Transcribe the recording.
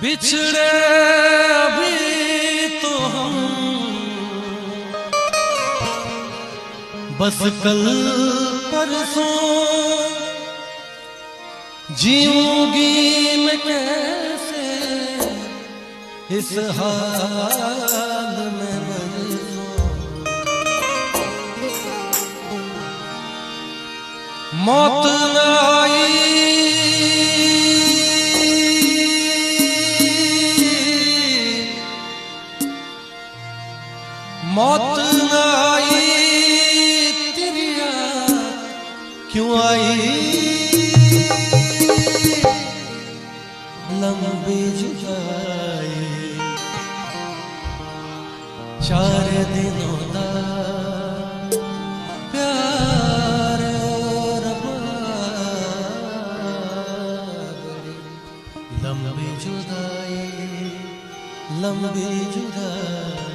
बिछड़े अभी तो हम बस कल परसों, जीऊंगी मैं कैसे इस हाल में बरसों। मौत न आई मौत न आई तेरी याद क्यों आई, लंबी जुदाई 4 दिनों दा प्यार और लंबी जुदाई, लंबी जुदाई।